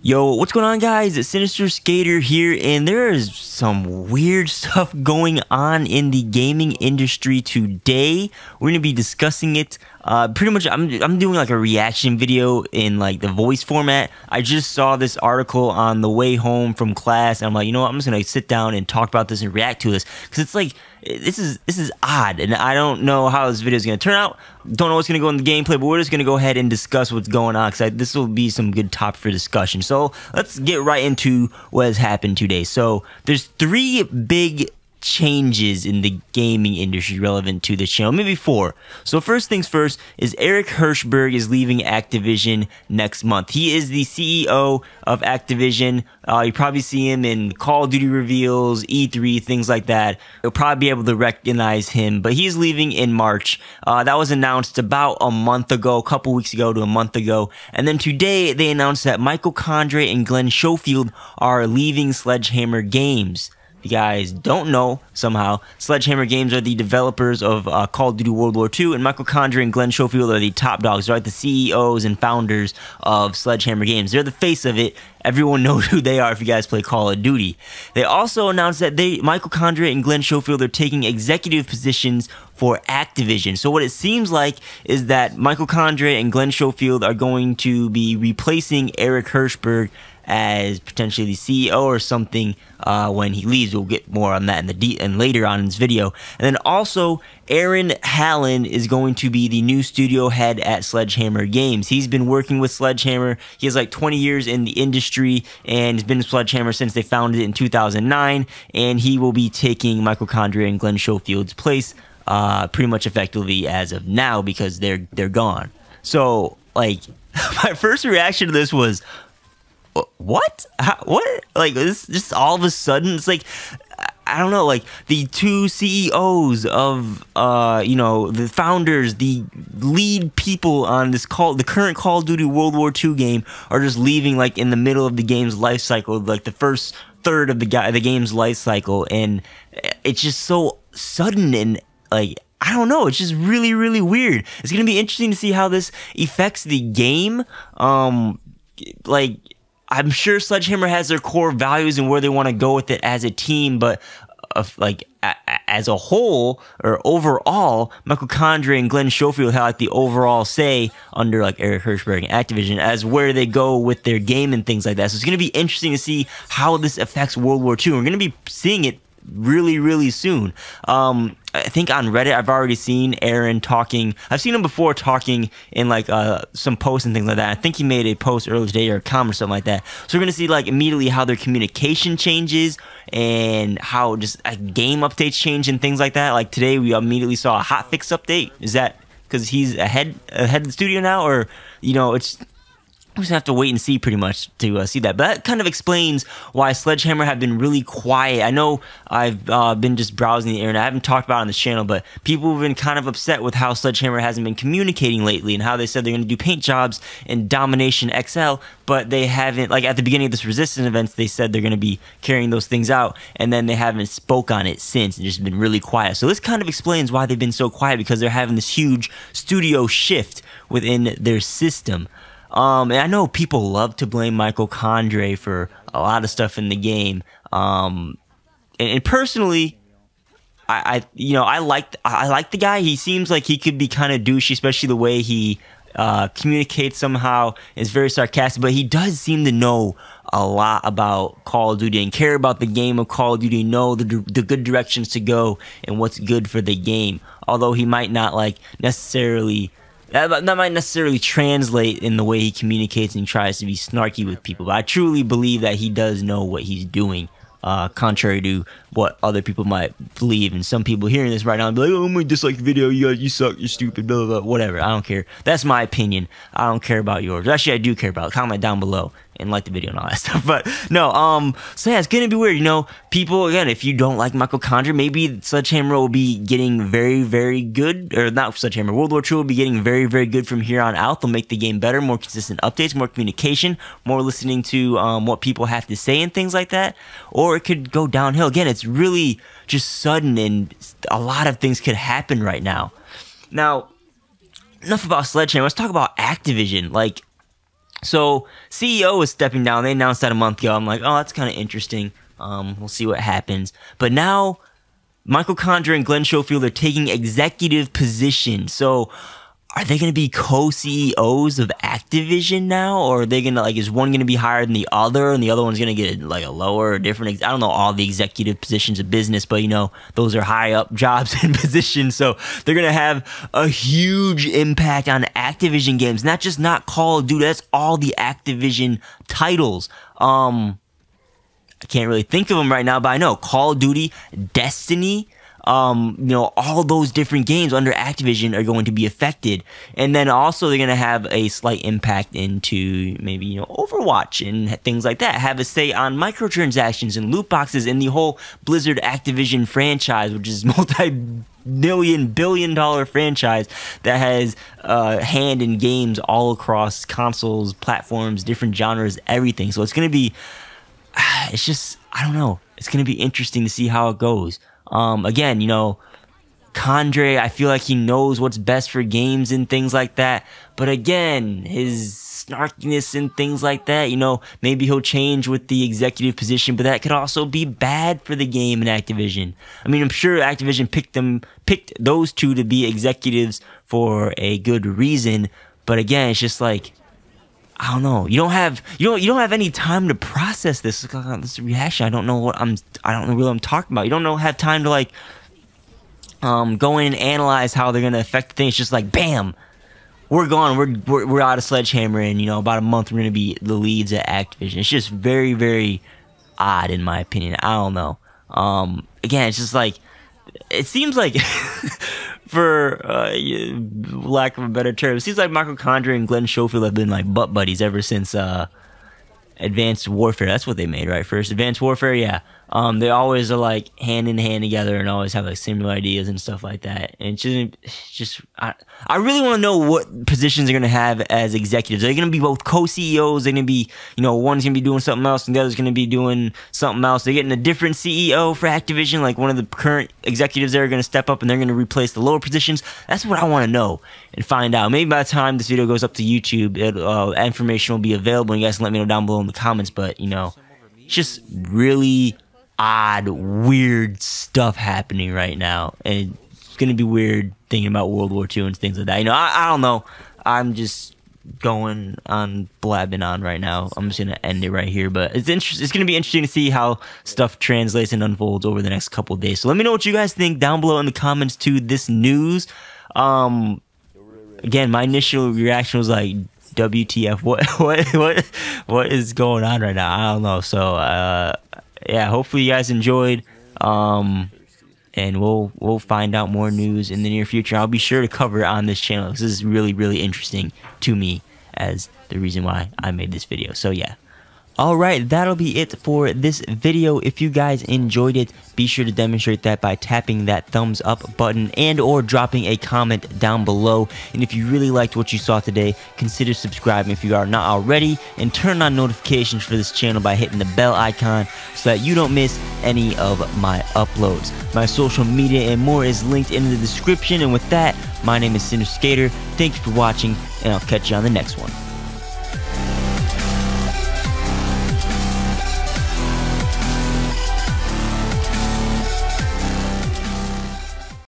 Yo, what's going on, guys? It's Sinister Skater here, and there is some weird stuff going on in the gaming industry today. We're gonna be discussing it. Pretty much, I'm doing like a reaction video in like the voice format. I just saw this article on the way home from class, and I'm like, you know what? I'm just gonna sit down and talk about this and react to this because it's like this is odd, and I don't know how this video is gonna turn out. Don't know what's gonna go in the gameplay, but we're just gonna go ahead and discuss what's going on because this will be some good topic for discussion. So let's get right into what has happened today. So there's three big changes in the gaming industry relevant to this channel, maybe four. So first things first is Eric Hirshberg is leaving Activision next month. He is the CEO of Activision. You probably see him in Call of Duty reveals, E3, things like that. You'll probably be able to recognize him, but he's leaving in March. That was announced about a month ago, a couple weeks ago to a month ago. And then today they announced that Michael Condrey and Glen Schofield are leaving Sledgehammer Games. If you guys don't know, somehow, Sledgehammer Games are the developers of Call of Duty WW2, and Michael Condrey and Glen Schofield are the top dogs, right? The CEOs and founders of Sledgehammer Games. They're the face of it. Everyone knows who they are if you guys play Call of Duty. They also announced that Michael Condrey and Glen Schofield are taking executive positions for Activision. So what it seems like is that Michael Condrey and Glen Schofield are going to be replacing Eric Hirshberg as potentially the CEO or something when he leaves. We'll get more on that and later on in this video. And then also, Aaron Halon is going to be the new studio head at Sledgehammer Games. He's been working with Sledgehammer. He has like 20 years in the industry and has been with Sledgehammer since they founded it in 2009. And he will be taking Michael Condrey and Glen Schofield's place pretty much effectively as of now because they're gone. So like my first reaction to this was, what? What? Like, this just all of a sudden, it's like, I don't know, like, the two CEOs of, you know, the founders, the lead people on this the current Call of Duty World War II game are just leaving, like, in the middle of the game's life cycle, like, the first third of the game's life cycle, and it's just so sudden and, like, I don't know, it's just really, really weird. It's gonna be interesting to see how this affects the game, like, I'm sure Sledgehammer has their core values and where they want to go with it as a team, but like as a whole or overall, Michael Condrey and Glen Schofield have like the overall say under like Eric Hirshberg and Activision as where they go with their game and things like that. So it's going to be interesting to see how this affects World War II. We're going to be seeing it really, really soon. I think on Reddit, I've already seen Aaron talking. I've seen him before talking in like some posts and things like that. I think he made a post earlier today or a comment or something like that. So we're going to see like immediately how their communication changes and how just game updates change and things like that. Like today, we immediately saw a hotfix update. Is that because he's ahead of the studio now? Or, you know, it's... we just have to wait and see pretty much to see that. But that kind of explains why Sledgehammer have been really quiet. I know I've been just browsing the internet. I haven't talked about it on this channel, but people have been kind of upset with how Sledgehammer hasn't been communicating lately and how they said they're going to do paint jobs in Domination XL, but they haven't, like at the beginning of this Resistance events, they said they're going to be carrying those things out, and then they haven't spoke on it since and just been really quiet. So this kind of explains why they've been so quiet, because they're having this huge studio shift within their system. And I know people love to blame Michael Condrey for a lot of stuff in the game. And personally, you know, I like the guy. He seems like he could be kind of douchey, especially the way he communicates somehow. Is very sarcastic, but he does seem to know a lot about Call of Duty and care about the game of Call of Duty, know the good directions to go and what's good for the game. Although he might not like necessarily... that might necessarily translate in the way he communicates and tries to be snarky with people, but I truly believe that he does know what he's doing, contrary to what other people might believe. And some people hearing this right now be like, oh, I'm gonna dislike the video, you suck, you're stupid, blah, blah, blah, whatever. I don't care. That's my opinion. I don't care about yours. Actually, I do care about it. Comment down below and like the video and all that stuff. But no, so yeah, it's gonna be weird, you know. People, again, if you don't like Michael Condrey, maybe Sledgehammer will be getting very, very good, or not Sledgehammer, World War II will be getting very, very good from here on out. They'll make the game better, more consistent updates, more communication, more listening to what people have to say and things like that. Or it could go downhill. Again, it's really just sudden and a lot of things could happen right now. Now, enough about Sledgehammer. Let's talk about Activision. Like, So CEO is stepping down. They announced that a month ago. I'm like, oh, that's kind of interesting. We'll see what happens. But now Michael Condrey and Glen Schofield are taking executive positions. So are they going to be co-CEOs of Activision now? Or are they going to, like, is one going to be higher than the other and the other one's going to get like a lower or different? I don't know all the executive positions of business, but you know, those are high up jobs and positions. So they're going to have a huge impact on Activision games. Not Call of Duty. That's all the Activision titles. I can't really think of them right now, but I know Call of Duty, Destiny, you know, all those different games under Activision are going to be affected. And then also they're going to have a slight impact into maybe, you know, Overwatch and things like that. Have a say on microtransactions and loot boxes and the whole Blizzard Activision franchise, which is multi-billion franchise that has hand in games all across consoles, platforms, different genres, everything. So it's going to be, it's just, I don't know. It's going to be interesting to see how it goes. Again, you know, Condrey, I feel like he knows what's best for games and things like that. But again, his snarkiness and things like that, you know, maybe he'll change with the executive position, but that could also be bad for the game and Activision. I mean, I'm sure Activision picked those two to be executives for a good reason. But again, it's just like, I don't know. You don't have any time to process this. This reaction. I don't know what I'm talking about. You don't have time to like go in and analyze how they're gonna affect the thing. It's just like bam, we're gone. We're out of Sledgehammer, and you know, about a month we're gonna be the leads at Activision. It's just very, very odd in my opinion. I don't know. Again, it's just like it seems like. For lack of a better term, it seems like Michael Condrey and Glen Schofield have been like butt buddies ever since Advanced Warfare. That's what they made, right? First Advanced Warfare, yeah. They always are like hand in hand together and always have like similar ideas and stuff like that. And it's just I really want to know what positions they're gonna have as executives. They're gonna be both co-CEOs. They're gonna be, you know, one's gonna be doing something else and the other's gonna be doing something else. They're getting a different CEO for Activision. Like one of the current executives there are gonna step up and they're gonna replace the lower positions. That's what I want to know and find out. Maybe by the time this video goes up to YouTube, information will be available. And you guys can let me know down below in the comments. But you know, it's just really odd, weird stuff happening right now, and it's gonna be weird thinking about World War II and things like that. You know, I don't know. I'm just going on blabbing on right now. I'm just gonna end it right here, but it's gonna be interesting to see how stuff translates and unfolds over the next couple of days. So let me know what you guys think down below in the comments to this news. Again, my initial reaction was like, WTF? What is going on right now? I don't know. So yeah, hopefully you guys enjoyed, and we'll find out more news in the near future. I'll be sure to cover it on this channel. This is really, really interesting to me as the reason why I made this video. So yeah. Alright, that'll be it for this video. If you guys enjoyed it, be sure to demonstrate that by tapping that thumbs up button and or dropping a comment down below. And if you really liked what you saw today, consider subscribing if you are not already, and turn on notifications for this channel by hitting the bell icon so that you don't miss any of my uploads. My social media and more is linked in the description. And with that, my name is Skater. Thank you for watching, and I'll catch you on the next one.